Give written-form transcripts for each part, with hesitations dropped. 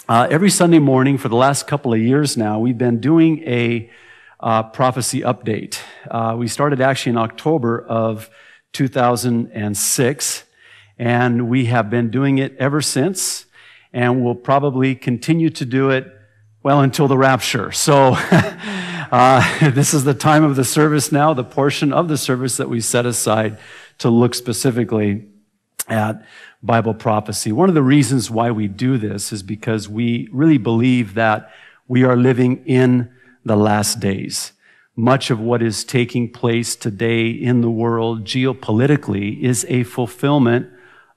Every Sunday morning for the last couple of years now, we've been doing a prophecy update. We started actually in October of 2006, and we have been doing it ever since, and we'll probably continue to do it, well, until the rapture. So this is the time of the service now, the portion of the service that we set aside to look specifically at Bible prophecy. One of the reasons why we do this is because we really believe that we are living in the last days. Much of what is taking place today in the world geopolitically is a fulfillment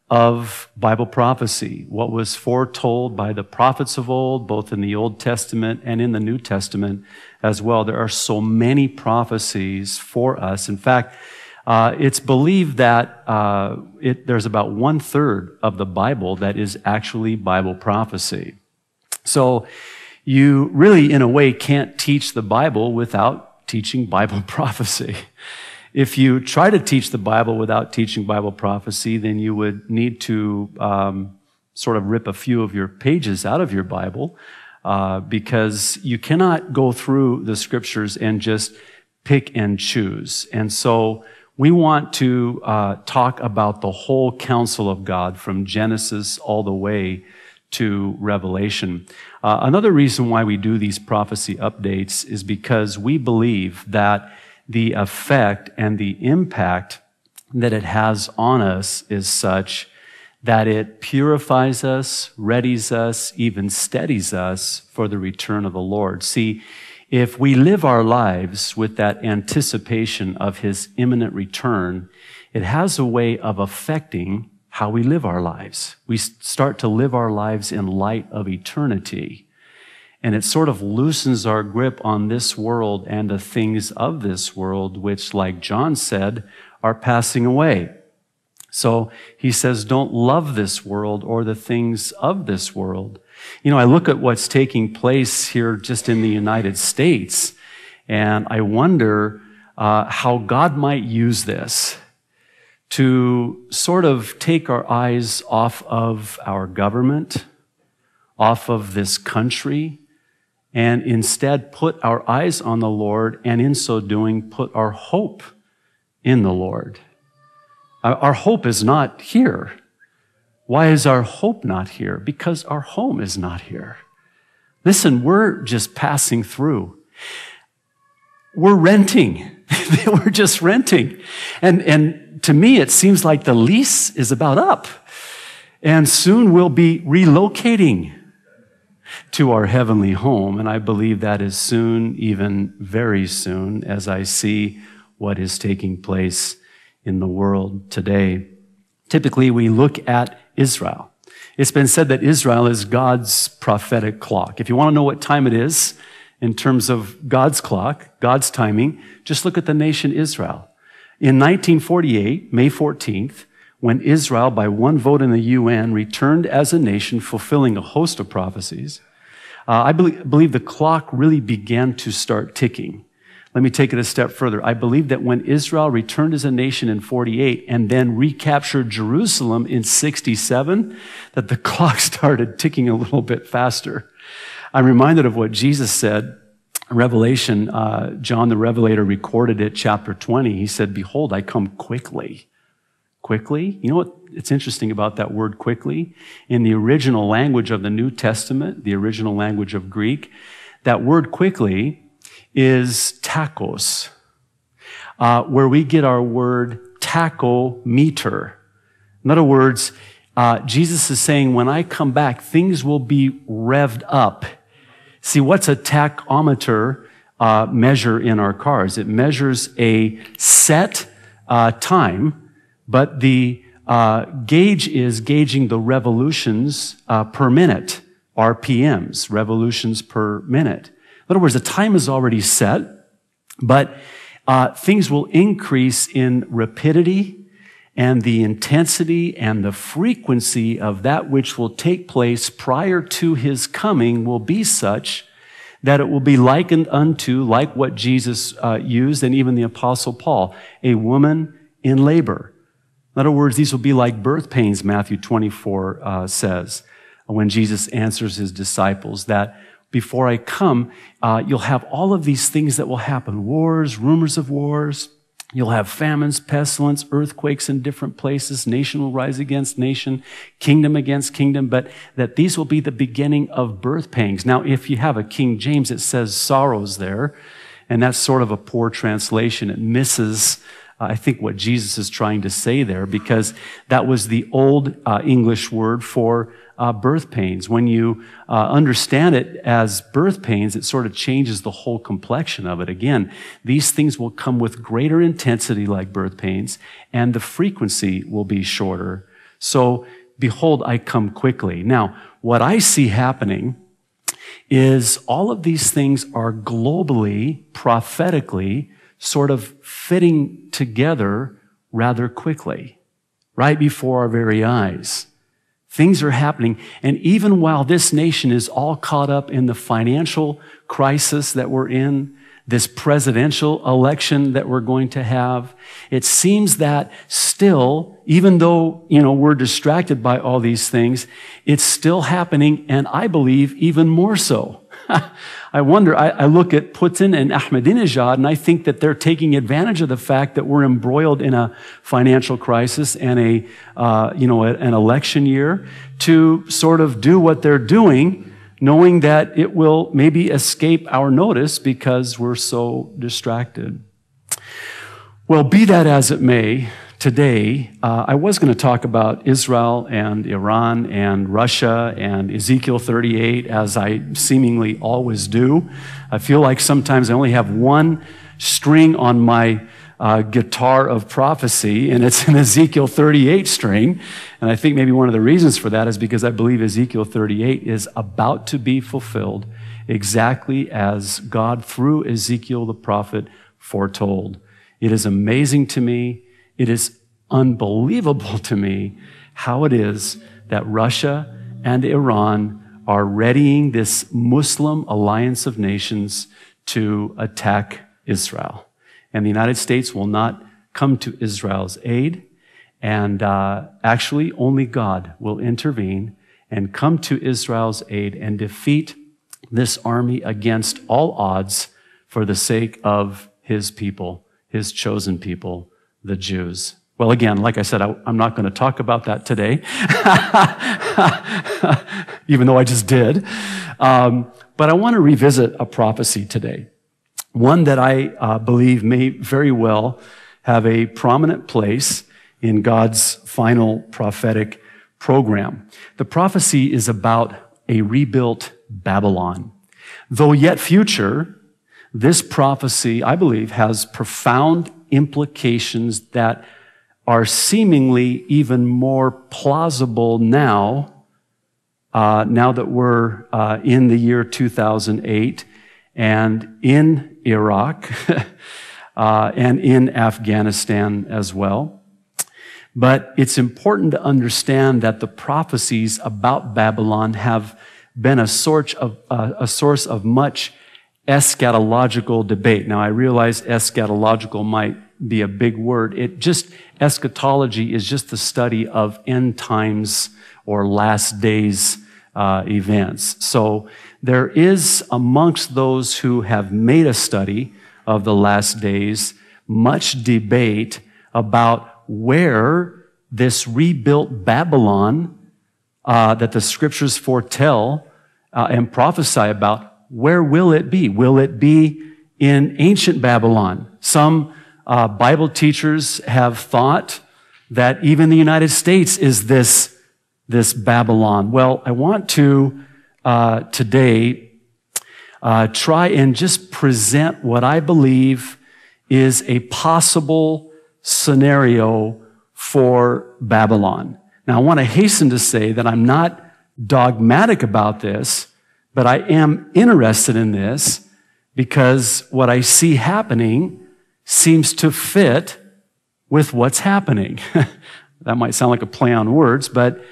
of Bible prophecy. What was foretold by the prophets of old, both in the Old Testament and in the New Testament as well. There are so many prophecies for us. In fact, it's believed that there's about 1/3 of the Bible that is actually Bible prophecy. So you really, in a way, can't teach the Bible without teaching Bible prophecy. If you try to teach the Bible without teaching Bible prophecy, then you would need to sort of rip a few of your pages out of your Bible because you cannot go through the scriptures and just pick and choose. And so we want to talk about the whole counsel of God from Genesis all the way to Revelation. Another reason why we do these prophecy updates is because we believe that the effect and the impact that it has on us is such that it purifies us, readies us, even steadies us for the return of the Lord. See, if we live our lives with that anticipation of His imminent return, it has a way of affecting how we live our lives. We start to live our lives in light of eternity. And it sort of loosens our grip on this world and the things of this world, which, like John said, are passing away. So he says, don't love this world or the things of this world. You know, I look at what's taking place here just in the United States, and I wonder how God might use this to sort of take our eyes off of our government, off of this country, and instead put our eyes on the Lord, and in so doing, put our hope in the Lord. Our hope is not here. Why is our hope not here? Because our home is not here. Listen, we're just passing through. We're renting. We're just renting. And to me, it seems like the lease is about up. And soon we'll be relocating to our heavenly home. And I believe that is soon, even very soon, as I see what is taking place in the world today. Typically, we look at Israel. It's been said that Israel is God's prophetic clock. If you want to know what time it is in terms of God's clock, God's timing, just look at the nation Israel. In 1948, May 14th, when Israel, by one vote in the UN, returned as a nation fulfilling a host of prophecies, I believe the clock really began to start ticking. Let me take it a step further. I believe that when Israel returned as a nation in 48 and then recaptured Jerusalem in 67, that the clock started ticking a little bit faster. I'm reminded of what Jesus said in Revelation. John the Revelator recorded it, chapter 20. He said, "Behold, I come quickly." Quickly? You know what? It's interesting about that word quickly. In the original language of the New Testament, the original language of Greek, that word quickly is tachos, where we get our word tachometer. In other words, Jesus is saying, when I come back, things will be revved up. See, what's a tachometer measure in our cars? It measures a set time, but the gauge is gauging the revolutions per minute, RPMs, revolutions per minute. In other words, the time is already set, but things will increase in rapidity, and the intensity and the frequency of that which will take place prior to His coming will be such that it will be likened unto, like what Jesus used, and even the Apostle Paul, a woman in labor. In other words, these will be like birth pains, Matthew 24 says. when Jesus answers his disciples, that before I come, you'll have all of these things that will happen. Wars, rumors of wars. You'll have famines, pestilence, earthquakes in different places. Nation will rise against nation, kingdom against kingdom, but that these will be the beginning of birth pangs. Now, if you have a King James, it says sorrows there, and that's sort of a poor translation. It misses, I think, what Jesus is trying to say there, because that was the old English word for birth pains. When you understand it as birth pains, it sort of changes the whole complexion of it. Again, these things will come with greater intensity like birth pains, and the frequency will be shorter. So, behold, I come quickly. Now, what I see happening is all of these things are globally, prophetically, sort of fitting together rather quickly, right before our very eyes. Things are happening, and even while this nation is all caught up in the financial crisis that we're in, this presidential election that we're going to have, it seems that still, even though, we're distracted by all these things, it's still happening, and I believe even more so. I wonder, I look at Putin and Ahmadinejad, and I think that they're taking advantage of the fact that we're embroiled in a financial crisis and an election year to sort of do what they're doing, knowing that it will maybe escape our notice because we're so distracted. Well, be that as it may, today, I was going to talk about Israel and Iran and Russia and Ezekiel 38, as I seemingly always do. I feel like sometimes I only have one string on my guitar of prophecy, and it's an Ezekiel 38 string. And I think maybe one of the reasons for that is because I believe Ezekiel 38 is about to be fulfilled exactly as God, through Ezekiel the prophet, foretold. It is amazing to me. It is unbelievable to me how it is that Russia and Iran are readying this Muslim alliance of nations to attack Israel. And the United States will not come to Israel's aid. And actually, only God will intervene and come to Israel's aid and defeat this army against all odds for the sake of his people, his chosen people, the Jews. Well, again, like I said, I'm not going to talk about that today, even though I just did. But I want to revisit a prophecy today, one that I believe may very well have a prominent place in God's final prophetic program. The prophecy is about a rebuilt Babylon. Though yet future, this prophecy, I believe, has profound implications that are seemingly even more plausible now that we're in the year 2008 and in Iraq and in Afghanistan as well. But it's important to understand that the prophecies about Babylon have been a source of much eschatological debate. Now, I realize eschatological might be a big word. Eschatology is just the study of end times or last days events. So there is amongst those who have made a study of the last days much debate about where this rebuilt Babylon that the scriptures foretell and prophesy about, where will it be? Will it be in ancient Babylon? Some Bible teachers have thought that even the United States is this Babylon. Well, I want to today try and just present what I believe is a possible scenario for Babylon. Now, I want to hasten to say that I'm not dogmatic about this, but I am interested in this because what I see happening seems to fit with what's happening. That might sound like a play on words, but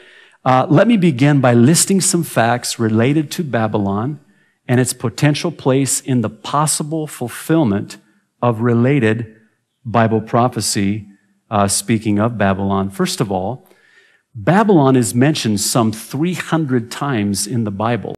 let me begin by listing some facts related to Babylon and its potential place in the possible fulfillment of related Bible prophecy, speaking of Babylon. First of all, Babylon is mentioned some 300 times in the Bible.